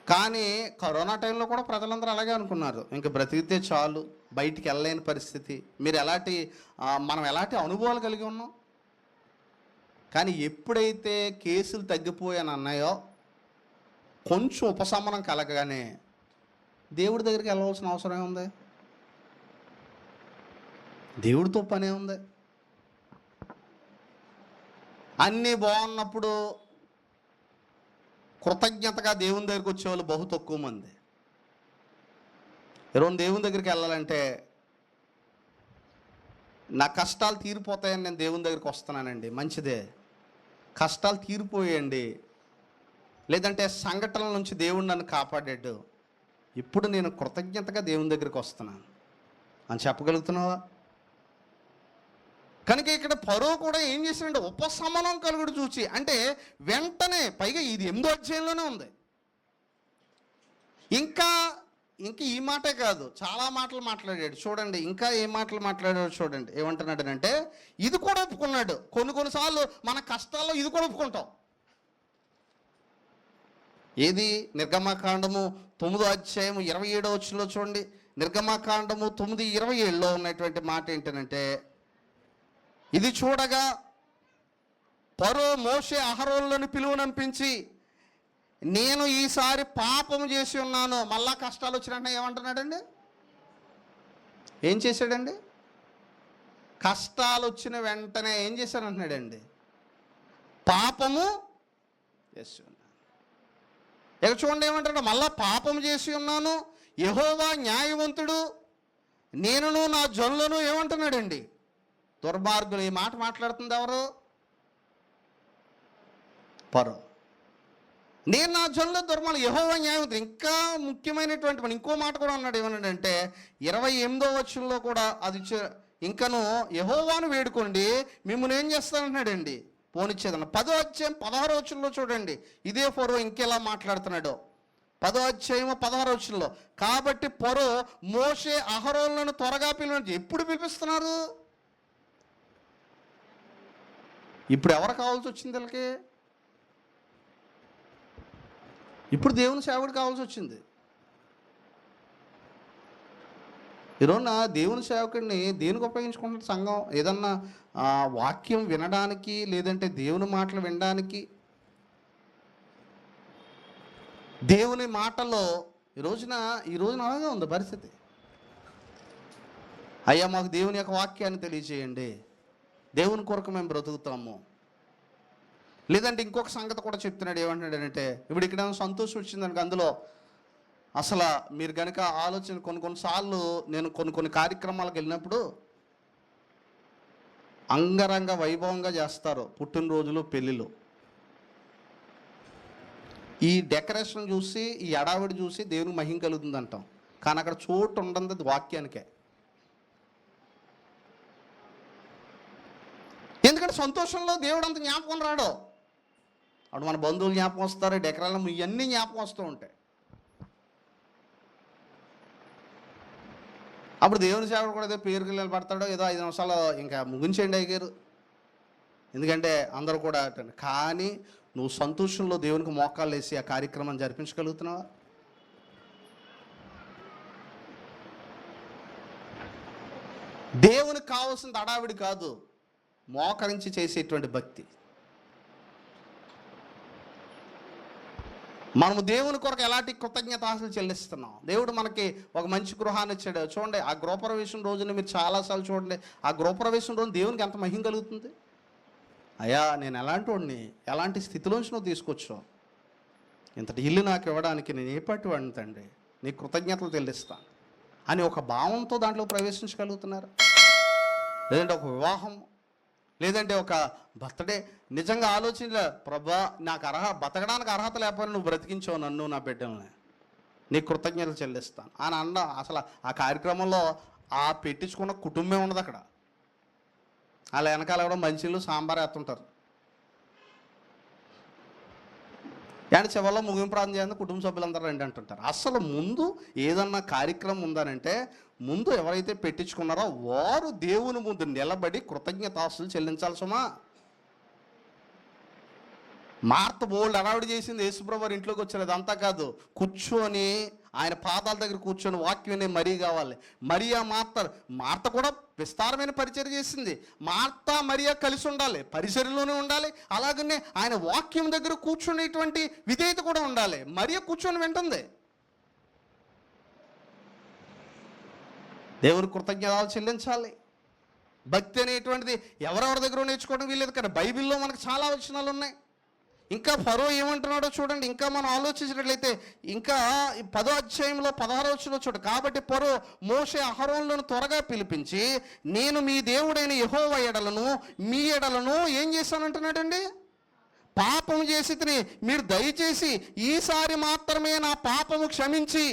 కానీ కరోనా టైంలో కూడా ప్రజలందరూ అలాగే అనుకున్నారు, ఇంక బ్రతికితే చాలు, బయటికి వెళ్ళలేని పరిస్థితి. మనం ఎలాంటి అనుభవాలు కలిగి ఉన్నాం. కానీ ఎప్పుడైతే కేసులు తగ్గిపోయాని అన్నాయో, కొంచెం ఉపశమనం కలగగానే దేవుడి దగ్గరికి వెళ్ళవలసిన అవసరం ఏముంది? దేవుడితో పనే ఉంది. అన్నీ బాగున్నప్పుడు కృతజ్ఞతగా దేవుని దగ్గరికి వచ్చేవాళ్ళు బహు తక్కువ మంది. ఈరోజు దేవుని దగ్గరికి వెళ్ళాలంటే, నా కష్టాలు తీరిపోతాయని నేను దేవుని దగ్గరికి వస్తున్నానండి, మంచిదే, కష్టాలు తీరిపోయాయండి, లేదంటే సంఘటనల నుంచి దేవుడు నన్ను కాపాడాడు, ఇప్పుడు నేను కృతజ్ఞతగా దేవుని దగ్గరికి వస్తున్నాను అని చెప్పగలుగుతున్నావా? కనుక ఇక్కడ ఫరో కూడా ఏం చేశాడంటే ఉపశమనం కలుగుడు చూచి, అంటే వెంటనే, పైగా ఇది 8వ అధ్యాయంలోనే ఉంది. ఇంకా ఈ మాటే కాదు, చాలా మాటలు మాట్లాడాడు చూడండి. ఇంకా ఏ మాటలు మాట్లాడాడు చూడండి. ఏమంటున్నాడనంటే, ఇది కూడా ఒప్పుకున్నాడు. కొన్నిసార్లు మన కష్టాల్లో ఇది కూడా ఒప్పుకుంటాం. ఏది? నిర్గమకాండము 9వ అధ్యాయము 27వ వచనంలో చూడండి. నిర్గమకాండము 9:27లో ఉన్నటువంటి మాట ఏంటంటే, ఇది చూడగా ఫరో మోషే అహరోనులను పిలువనంపించి, నేను ఈసారి పాపం చేసి ఉన్నాను. మళ్ళా కష్టాలు వచ్చినట్టు ఏమంటున్నాడండి? ఏం చేశాడండి? కష్టాలు వచ్చిన వెంటనే ఏం చేశానంటున్నాడండి? పాపము చేసి ఉన్నాను. ఇక చూడండి ఏమంటాడు, మళ్ళా పాపం చేసి ఉన్నాను, యెహోవా న్యాయవంతుడు, నేనును నా జనులను ఏమంటున్నాడండి? దుర్మార్గులు. ఈ మాట మాట్లాడుతుంది ఎవరు? ఫరో. నేను నా జనుల దుర్మార్గులు, యెహోవా న్యాయవంతుడు. ఇంకా ముఖ్యమైనటువంటి మన ఇంకో మాట కూడా అన్నాడు. ఏమన్నాడంటే 28వ వచనంలో కూడా అది ఇంకను యెహోవాను వేడుకోండి, మిమ్మల్ని ఏం చేస్తానంటున్నాడండి? పోనిచ్చేదన్న. 10వ అధ్యాయం 16వ వచనంలో చూడండి, ఇదే ఫరో ఇంకెలా మాట్లాడుతున్నాడు. 10వ అధ్యాయం 16వ వచనంలో, కాబట్టి ఫరో మోషే అహరోనులను త్వరగా పిలువండి. ఎప్పుడు పిలిపిస్తున్నారు? ఇప్పుడు ఎవరు కావాల్సి వచ్చింది వీళ్ళకి? ఇప్పుడు దేవుని సేవకుడు కావాల్సి వచ్చింది. ఈరోజున దేవుని సేవకుడిని దేనికి ఉపయోగించుకుంటున్న సంఘం? ఏదన్నా వాక్యం వినడానికి, లేదంటే దేవుని మాటలు వినడానికి. దేవుని మాటలో ఈ రోజున అలాగే ఉంది పరిస్థితి. అయ్యా, మాకు దేవుని యొక్క వాక్యాన్ని తెలియజేయండి, దేవుని కొరకు మేము బ్రతుకుతాము. లేదంటే ఇంకొక సంగతి కూడా చెప్తున్నాడు. ఏమంటున్నాడంటే, ఇప్పుడు ఇక్కడ సంతోషం వచ్చిందనుక, అందులో అసలు మీరు కనుక ఆలోచన, కొన్నిసార్లు నేను కొన్ని కార్యక్రమాలకు వెళ్ళినప్పుడు అంగరంగ వైభవంగా చేస్తారు పుట్టినరోజులు, పెళ్ళిళ్ళు. ఈ డెకరేషన్ చూసి, ఈ అడావిడి చూసి దేవునికి మహిమ కలుగుతుంది అంటాం. కానీ అక్కడ చోటు ఉండదు వాక్యానికే. ఎందుకంటే సంతోషంలో దేవుడు అంత జ్ఞాపకం రాడు. అప్పుడు మన బంధువులు జ్ఞాపకం వస్తారు, డెకరాలు ఇవన్నీ జ్ఞాపకం వస్తూ ఉంటాయి. అప్పుడు దేవుని సేవకుడు కూడా ఏదో పేరుకి నిలబడతాడో, ఏదో 5 నిమిషాలు ఇంకా ముగించేయండి అయ్యారు, ఎందుకంటే అందరూ కూడా. కానీ నువ్వు సంతోషంలో దేవునికి మోకాళ్ళు వేసి ఆ కార్యక్రమం జరిపించగలుగుతున్నావా? దేవునికి కావాల్సిన అడావిడి కాదు, మోకరించి చేసేటువంటి భక్తి. మనము దేవుని కొరకు ఎలాంటి కృతజ్ఞతాస్తులు చెల్లిస్తున్నాం? దేవుడు మనకి ఒక మంచి గృహాన్ని ఇచ్చాడు. చూడండి, ఆ గృహప్రవేశం రోజున మీరు చాలాసార్లు చూడండి, ఆ గృహప్రవేశం రోజు దేవునికి ఎంత మహిమ కలుగుతుంది. అయ్యా, నేను ఎలాంటి వాడిని, ఎలాంటి స్థితిలోంచి నువ్వు తీసుకొచ్చావు, ఇంతటి ఇల్లు నాకు ఇవ్వడానికి నేను ఏ పాటి వాడిని తండ్రి, నీ కృతజ్ఞతలు చెల్లిస్తాను అని ఒక భావంతో దాంట్లో ప్రవేశించగలుగుతున్నారు. లేదంటే ఒక వివాహం, లేదంటే ఒక బర్త్డే. నిజంగా ఆలోచించలే, ప్రభా నాకు బతకడానికి అర్హత లేకపోయినా నువ్వు బ్రతికించావు నన్ను, నా బిడ్డల్ని, నీ కృతజ్ఞతలు చెల్లిస్తాను అని అన్న. అసలు ఆ కార్యక్రమంలో ఆ పెట్టించుకున్న కుటుంబం ఉండదు అక్కడ. అలా వెనకాల కూడా మంచిలు సాంబార్ వేస్తుంటారు. అండ్ చివరిలో ముగింపు ప్రార్థన చేయాలని కుటుంబ సభ్యులందరూ రండి అంటుంటారు. అసలు ముందు ఏదన్నా కార్యక్రమం ఉందనంటే ముందు ఎవరైతే పెట్టించుకున్నారో వారు దేవుని ముందు నిలబడి కృతజ్ఞతాస్తులు చెల్లించాలి సుమా. మార్త బోల్డ్ అడావిడి చేసింది, యేసుప్రభు వారి ఇంట్లోకి వచ్చారు. అదంతా కాదు, కూర్చొని ఆయన పాదాల దగ్గర కూర్చొని వాక్యం మరీ కావాలి. మరియా మార్త కూడా విస్తారమైన పరిచర్య చేసింది. మార్త మరియా కలిసి ఉండాలి, పరిచర్యలోనే ఉండాలి. అలాగనే ఆయన వాక్యం దగ్గర కూర్చునేటువంటి విధేయత కూడా ఉండాలి. మరియా కూర్చొని వింటుంది. దేవుని కృతజ్ఞతలు చెల్లించాలి. భక్తి అనేటువంటిది ఎవరెవరి దగ్గర నేర్చుకోవడం వీలేదు, కానీ బైబిల్లో మనకు చాలా వచనాలు ఉన్నాయి. ఇంకా ఫరో ఏమంటున్నాడో చూడండి. ఇంకా మనం ఆలోచించినట్లయితే ఇంకా 10వ అధ్యాయంలో 16వ వచనంలో చూడండి. కాబట్టి ఫరో మోషే అహరోనులను త్వరగా పిలిపించి, నేను మీ దేవుడైన యెహోవా ఎడలను మీ ఎడలను ఏం చేశానంటున్నాడండి, పాపము చేసి తిని మీరు దయచేసి ఈసారి మాత్రమే నా పాపము క్షమించి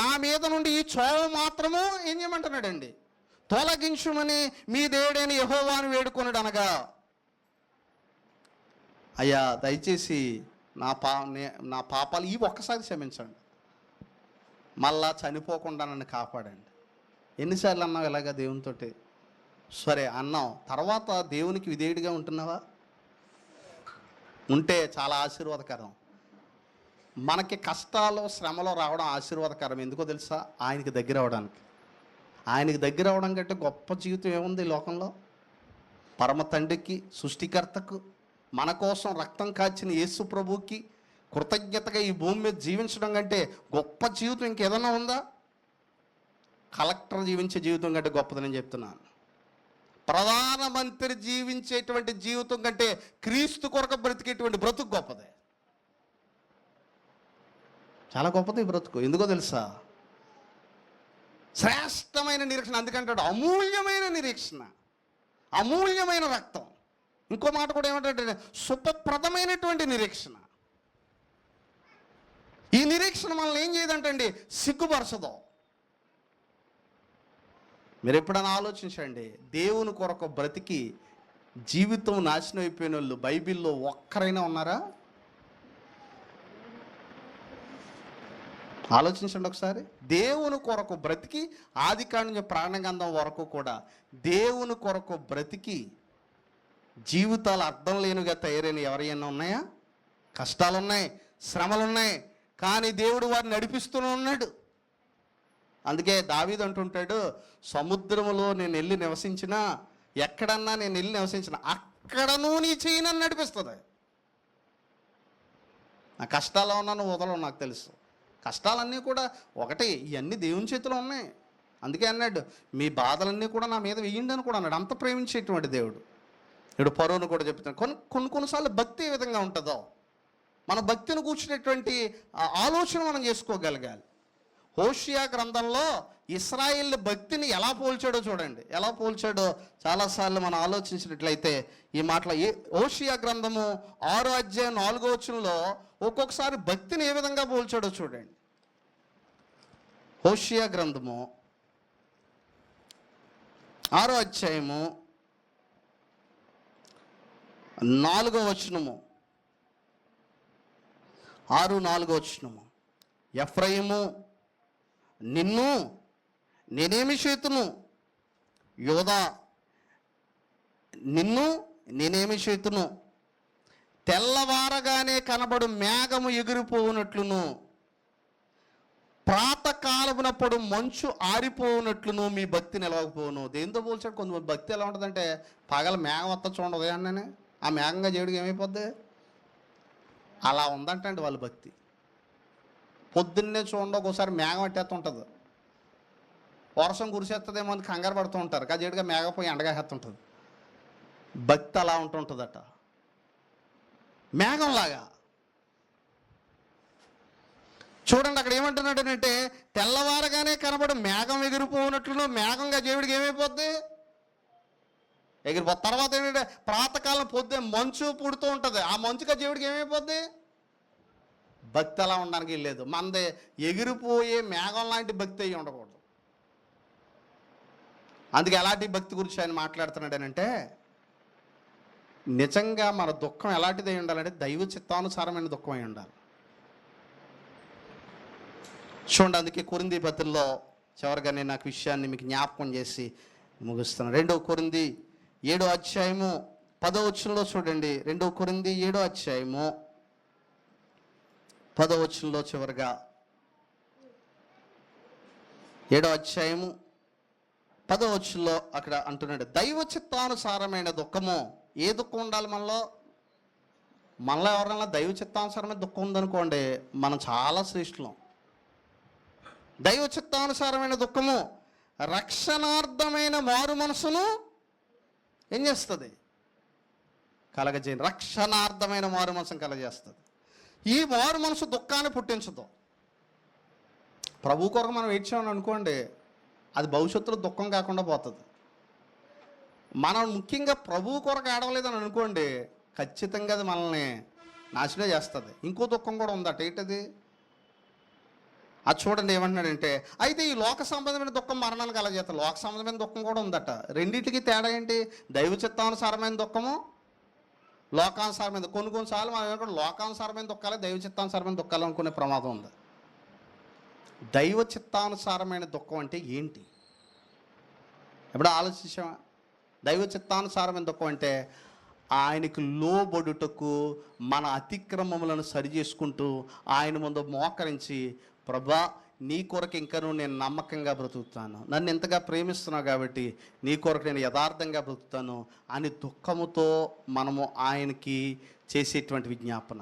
నా మీద నుండి ఈ చోవ మాత్రము ఏం చేయమంటున్నాడండి, తొలగించుమని మీ దేవుడైన యెహోవాను వేడుకొనుడు అనగా, అయ్యా దయచేసి నా పాపాలు ఈ ఒక్కసారి క్షమించండి, మళ్ళా చనిపోకుండా నన్ను కాపాడండి. ఎన్నిసార్లు అన్నావు ఇలాగా దేవునితోటి? సరే అన్నావు, తర్వాత దేవునికి విధేయుడిగా ఉంటున్నావా? ఉంటే చాలా ఆశీర్వాదకరం. మనకి కష్టాలు శ్రమలో రావడం ఆశీర్వాదకరం. ఎందుకో తెలుసా? ఆయనకి దగ్గర అవడానికి. ఆయనకి దగ్గర అవడం కంటే గొప్ప జీవితం ఏముంది ఈ లోకంలో? పరమ తండ్రికి, సృష్టికర్తకు, మన కోసం రక్తం కాచిన యేసు ప్రభువుకి కృతజ్ఞతగా ఈ భూమి మీద జీవించడం కంటే గొప్ప జీవితం ఇంకేదన్నా ఉందా? కలెక్టర్ జీవించే జీవితం కంటే గొప్పదని చెప్తున్నాను. ప్రధానమంత్రి జీవించేటువంటి జీవితం కంటే క్రీస్తు కొరకు బ్రతికేటువంటి బ్రతుకు గొప్పదే. చాలా గొప్పది ఈ బ్రతుకు. ఎందుకో తెలుసా? శ్రేష్టమైన నిరీక్షణ. అందుకంటాడు అమూల్యమైన నిరీక్షణ, అమూల్యమైన రక్తం. ఇంకో మాట కూడా ఏమంటాడంటే సుఖప్రదమైనటువంటి నిరీక్షణ. ఈ నిరీక్షణ మనల్ని ఏం చేయదంటండి, సిగ్గుపరచదు. మీరు ఎప్పుడైనా ఆలోచించండి, దేవుని కొరకు బ్రతికి జీవితం నాశనం అయిపోయిన వాళ్ళు బైబిల్లో ఒక్కరైనా ఉన్నారా? ఆలోచించండి ఒకసారి. దేవుని కొరకు బ్రతికి ఆదికాండం నుంచి ప్రాణగంధం వరకు కూడా దేవుని కొరకు బ్రతికి జీవితాలు అర్థం లేనిగా తయారైన ఎవరైనా ఉన్నాయా? కష్టాలు ఉన్నాయి, శ్రమలు ఉన్నాయి, కానీ దేవుడు వారిని నడిపిస్తూనే ఉన్నాడు. అందుకే దావీదు అంటుంటాడు, సముద్రములో నేను వెళ్ళి నివసించినా, ఎక్కడన్నా నేను వెళ్ళి నివసించిన అక్కడనూ నీ చెయ్యి నన్ను నడిపిస్తుంది. నా కష్టాల్లో ఉన్నా నువ్వు వదలవు, నాకు తెలుసు. కష్టాలన్నీ కూడా ఒకటి, ఇవన్నీ దేవుని చేతిలో ఉన్నాయి. అందుకే అన్నాడు, మీ బాధలన్నీ కూడా నా మీద వేయండి అని కూడా అన్నాడు. అంత ప్రేమించేటువంటి దేవుడు. ఇప్పుడు ఫరోను కూడా చెప్తున్నాడు. కొన్నిసార్లు భక్తి ఏ విధంగా ఉంటుందో మన భక్తిని కూర్చునేటువంటి ఆలోచన మనం చేసుకోగలగాలి. హోషియా గ్రంథంలో ఇశ్రాయేల్ భక్తిని ఎలా పోల్చాడో చూడండి. ఎలా పోల్చాడో చాలాసార్లు మనం ఆలోచించినట్లయితే ఈ మాటలో హోషియా గ్రంథము 6వ అధ్యాయం 4వ వచనంలో ఒక్కొక్కసారి భక్తిని ఏ విధంగా పోల్చాడో చూడండి. హోషియా గ్రంథము 6వ అధ్యాయము 4వ వచనము, 6:4 వచనము. ఎఫ్రాయిము నిన్ను నేనేమి చేతును, యోధా నిన్ను నేనేమి చేతును, తెల్లవారగానే కనబడు మేఘము ఎగిరిపోవునట్లును, ప్రాతకాలమునప్పుడు మంచు ఆరిపోవునట్లును మీ భక్తి నిలవకపోవును. దేంతో పోల్చాడు? కొంతమంది భక్తి ఎలా ఉంటుందంటే పగల మేఘం వస్తా చూడండి ఉదయాన్నే, ఆ మేఘంగా దేవుడికి ఏమైపోద్ది? అలా ఉందంటండి వాళ్ళ భక్తి. పొద్దున్నే చూడండి ఒకసారి మేఘం అట్టేస్తుంటుంది, వర్షం కురిసేస్తుందేమో అని కంగారు పడుతూ ఉంటారు, కాజేడుగా మేఘపోయి ఎండగా హెత్తుంటుంది. భక్తి అలా ఉంటుంటుందట, మేఘంలాగా. చూడండి అక్కడ ఏమంటున్నాడు అంటే, తెల్లవారగానే కనబడి మేఘం ఎగిరిపోనట్లు మేఘంగా దేవుడికి ఏమైపోద్ది, ఎగిరిపోద్ది. తర్వాత ఏంటంటే ప్రాతకాలం పొద్దు మంచు పుడుతూ ఉంటుంది, ఆ మంచుగా దేవుడికి ఏమైపోద్ది, భక్తి అలా ఉండడానికి లేదు. మనది ఎగిరిపోయే మేఘం లాంటి భక్తి అయ్యి ఉండకూడదు. అందుకే ఎలాంటి భక్తి గురించి ఆయన మాట్లాడుతున్నాడనంటే, నిజంగా మన దుఃఖం ఎలాంటిది అయి ఉండాలంటే దైవ చిత్తానుసారమైన దుఃఖం అయి ఉండాలి. చూడండి, అందుకే కొరింథీ పత్రికలో చివరిగా నేను నాకు విషయాన్ని మీకు జ్ఞాపకం చేసి ముగిస్తున్నాను. 2 కొరింథీ 7వ అధ్యాయము 10వ వచనంలో చూడండి. 2 కొరింథీ 7వ అధ్యాయము 10వ వచనంలో చివరిగా 7వ అధ్యాయము 10వ వచనంలో అక్కడ అంటున్నాడు, దైవ చిత్తానుసారమైన దుఃఖము. ఏ దుఃఖం ఉండాలి మనలో ఎవరైనా దైవ చిత్తానుసారమైన దుఃఖం ఉందనుకోండి, మనం చాలా శ్రేష్ఠులం. దైవ చిత్తానుసారమైన దుఃఖము రక్షణార్థమైన మారు మనసును ఏం చేస్తుంది, కలగజేయండి. రక్షణార్థమైన మారు మనసును కలగజేస్తుంది. ఈ మారు మనసు దుఃఖాన్ని పుట్టించదు. ప్రభు కొరకు మనం ఏడ్చామని అనుకోండి, అది భవిష్యత్తులో దుఃఖం కాకుండా పోతుంది. మనం ముఖ్యంగా ప్రభు కొరకు ఏడవలేదని అనుకోండి, ఖచ్చితంగా అది మనల్ని నాశనం చేస్తుంది. ఇంకో దుఃఖం కూడా ఉందట, ఏంటది, అది చూడండి ఏమంటున్నాడంటే, అయితే ఈ లోక సంబంధమైన దుఃఖం మరణానికి కలగజేస్తుంది, లోక సంబంధమైన దుఃఖం కూడా ఉందట. రెండింటికి తేడా ఏంటి, దైవ చిత్తానుసారమైన దుఃఖము, లోకానుసారమైన. కొన్నిసార్లు మనం ఏమంటే లోకానుసారమైన దుఃఖాలే దైవ చిత్తానుసారమైన దుఃఖాలు అనుకునే ప్రమాదం ఉంది. దైవ చిత్తానుసారమైన దుఃఖం అంటే ఏంటి ఎప్పుడు ఆలోచించామా? దైవ చిత్తానుసారమైన దుఃఖం అంటే ఆయనకు లోబడుటకు మన అతిక్రమములను సరిచేసుకుంటూ ఆయన ముందు మోకరించి, ప్రభా నీ కొరకు ఇంకనూ నేను నమ్మకంగా బ్రతుకుతాను, నన్ను ఎంతగా ప్రేమిస్తున్నావు కాబట్టి నీ కొరకు నేను యథార్థంగా బ్రతుకుతాను అని దుఃఖముతో మనము ఆయనకి చేసేటువంటి విజ్ఞాపన.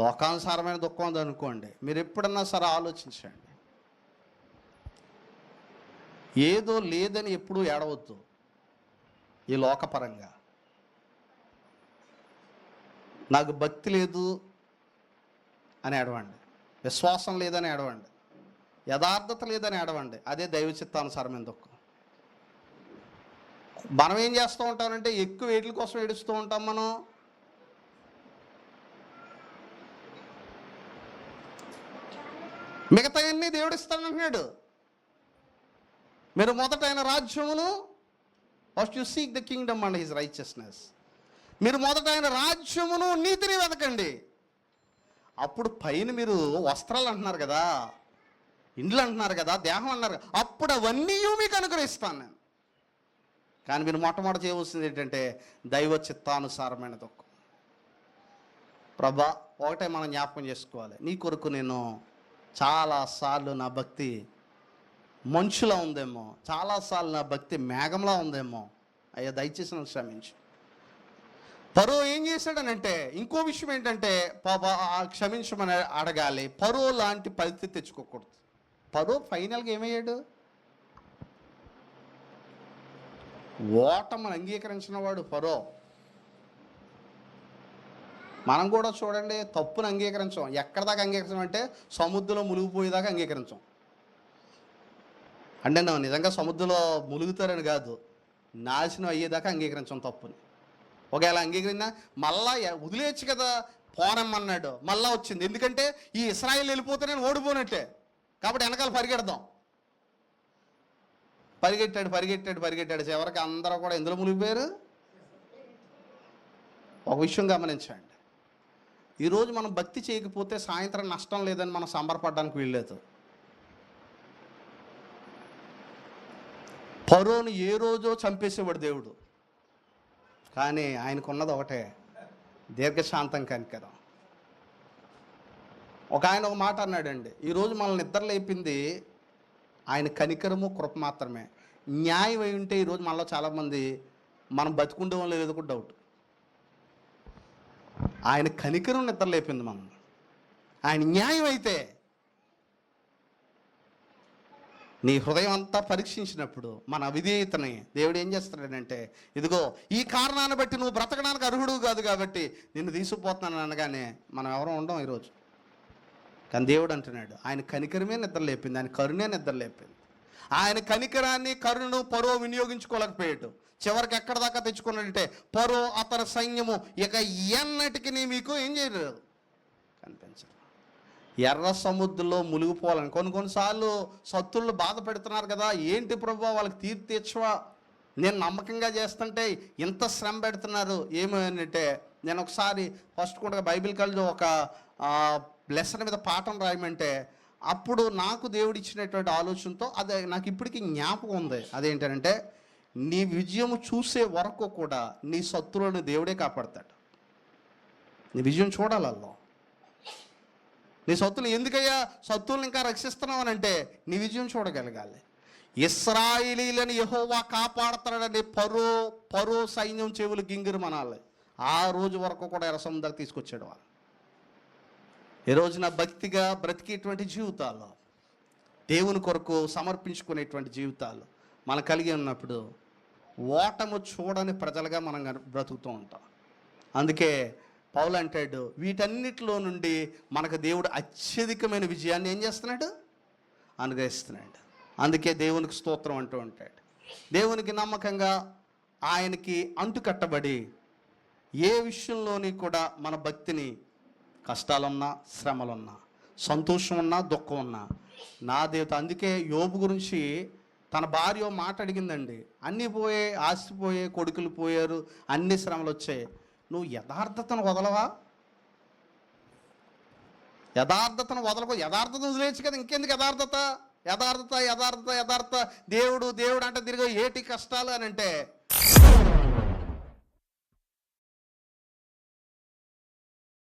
లోకానుసారమైన దుఃఖం ఉందనుకోండి, మీరు ఎప్పుడన్నా సరే ఆలోచించండి, ఏదో లేదని ఎప్పుడూ ఏడవద్దు. ఈ లోకపరంగా నాకు భక్తి లేదు అని ఏడవండి, విశ్వాసం లేదని ఏడవండి, యథార్థత లేదని ఏడవండి. అదే దైవ చిత్తానుసారమైన దుఃఖం. మనం ఏం చేస్తూ ఉంటామంటే ఎక్కువ వేట్ల కోసం ఏడుస్తూ ఉంటాం. మనం మిగతాయన్నీ దేవుడు ఇస్తానంటున్నాడు. మీరు మొదట ఆయన రాజ్యమును, first you seek the Kingdom and his righteousness. మీరు మొదట ఆయన రాజ్యమును నీతిని వెతకండి, అప్పుడు పైన మీరు వస్త్రాలు అంటున్నారు కదా, ఇండ్లు అంటున్నారు కదా, దేహం అన్నారు, అప్పుడు అవన్నీ మీకు అనుగ్రహిస్తాను నేను. కానీ మీరు మొట్టమొదటి చేయవలసింది ఏంటంటే దైవ చిత్తానుసారమైన దుఃఖం. ప్రభా, ఒకటే మనం జ్ఞాపకం చేసుకోవాలి, నీ కొరకు నేను చాలాసార్లు నా భక్తి మంచులా ఉందేమో, చాలాసార్లు నా భక్తి మేఘంలా ఉందేమో, అయ్యా దయచేసి నన్ను క్షమించు. ఫరో ఏం చేశాడనంటే, ఇంకో విషయం ఏంటంటే పాపా క్షమించమని అడగాలి. ఫరో లాంటి పరిస్థితి తెచ్చుకోకూడదు. ఫరో ఫైనల్గా ఏమయ్యాడు, ఓటమని అంగీకరించిన వాడు ఫరో. మనం కూడా చూడండి, తప్పును అంగీకరించాం. ఎక్కడ దాకా అంగీకరించాం అంటే సముద్రంలో మునిగిపోయేదాకా అంగీకరించాం. అంటే నువ్వు నిజంగా సముద్రంలో ములుగుతారని కాదు, నాశనం అయ్యేదాకా అంగీకరించాం తప్పుని. ఒకవేళ అంగీకరిందా మళ్ళా వదిలేయచ్చు కదా, పోనమ్మన్నాడు, మళ్ళా వచ్చింది. ఎందుకంటే ఈ ఇశ్రాయేలు వెళ్ళిపోతే నేను ఓడిపోనట్టే, కాబట్టి వెనకాల పరిగెడదాం. పరిగెట్టాడు చివరికి అందరూ కూడా ఎందులో మునిగిపోయారు. ఒక విషయం గమనించండి, ఈరోజు మనం భక్తి చేయకపోతే సాయంత్రం నష్టం లేదని మనం సంబరపడడానికి వీల్లేదు. ఫరోను ఏ రోజో చంపేసేవాడు దేవుడు, కానీ ఆయనకున్నది ఒకటే, దీర్ఘశాంతం కనికరం. ఒక ఆయన ఒక మాట అన్నాడండి, ఈరోజు మనల్ని నిద్ర లేపింది ఆయన కనికరము కృప మాత్రమే. న్యాయం అయి ఉంటే ఈరోజు మనలో చాలామంది మనం బతుకుండేమో లేదో కూడా డౌట్. ఆయన కనికరం నిద్ర లేపింది మనం. ఆయన న్యాయం అయితే నీ హృదయం అంతా పరీక్షించినప్పుడు మన అవిధేయతని దేవుడు ఏం చేస్తాడంటే, ఇదిగో ఈ కారణాన్ని బట్టి నువ్వు బ్రతకడానికి అర్హుడు కాదు కాబట్టి నిన్ను తీసుకుపోతున్నాను అనగానే మనం ఎవరో ఉండం. ఈరోజు కానీ దేవుడు అంటున్నాడు, ఆయన కనికరమే నిద్ర లేపింది, ఆయన కరుణే నిద్ర లేపింది. ఆయన కనికరాన్ని కరుణను పరో వినియోగించుకోలేకపోయాడు. చివరికి ఎక్కడ దాకా తెచ్చుకున్నాడంటే, పరో అతని సైన్యము ఇక ఎన్నటికి మీకు ఏం చేయరు, కనిపించరు. ఎర్ర సముద్రంలో మునిగిపోవాలని కొన్నిసార్లు శత్రువులు బాధ పెడుతున్నారు కదా, ఏంటి ప్రభువా వాళ్ళకి తీర్చవా, నేను నమ్మకంగా చేస్తుంటే ఇంత శ్రమ పెడుతున్నారు ఏమంటే, నేను ఒకసారి ఫస్ట్ కూడా బైబిల్ కాలేజ్ ఒక లెసన్ మీద పాఠం రాయమంటే, అప్పుడు నాకు దేవుడు ఇచ్చినటువంటి ఆలోచనతో అది నాకు ఇప్పటికీ జ్ఞాపకం ఉంది. అదేంటంటే, నీ విజయము చూసే వరకు కూడా నీ శత్రువులను దేవుడే కాపాడతాడు. నీ విజయం చూడాలలో, నీ శత్రువులు ఎందుకయ్యా శత్రువులను ఇంకా రక్షిస్తున్నావు అని అంటే, నీ విజయం చూడగలగాలి. ఇశ్రాయేలీలను యెహోవా కాపాడతాడని పరో సైన్యం చెవులు గింగిరు మనాలి. ఆ రోజు వరకు కూడా ఎర్ర సముద్రం తీసుకొచ్చాడు వాళ్ళు. ఈ రోజున భక్తిగా బ్రతికేటువంటి జీవితాలు, దేవుని కొరకు సమర్పించుకునేటువంటి జీవితాలు మనం కలిగి ఉన్నప్పుడు ఓటము చూడని ప్రజలుగా మనం బ్రతుకుతూ ఉంటాం. అందుకే పౌలు అంటాడు, వీటన్నిటిలో నుండి మనకు దేవుడు అత్యధికమైన విజయాన్ని ఏం చేస్తున్నాడు, అనుగ్రహిస్తున్నాడు. అందుకే దేవునికి స్తోత్రం అంటూ ఉంటాడు. దేవునికి నమ్మకంగా ఆయనకి అంటుకట్టబడి ఏ విషయంలోని కూడా మన భక్తిని, కష్టాలున్నా శ్రమలున్నా సంతోషం ఉన్నా దుఃఖం ఉన్నా నా దేవత. అందుకే యోబు గురించి తన భార్య మాట అడిగిందండి, అన్నీ పోయే, ఆస్తిపోయే, కొడుకులు పోయారు, అన్ని శ్రమలు వచ్చాయి, నువ్వు యథార్థతను వదలవా, యథార్థతను వదలకు, యథార్థతను వదిలేచ్చు కదా, ఇంకెందుకు యథార్థత, యథార్థత యథార్థత యథార్థ దేవుడు దేవుడు అంటే తిరిగి ఏటి కష్టాలు అని అంటే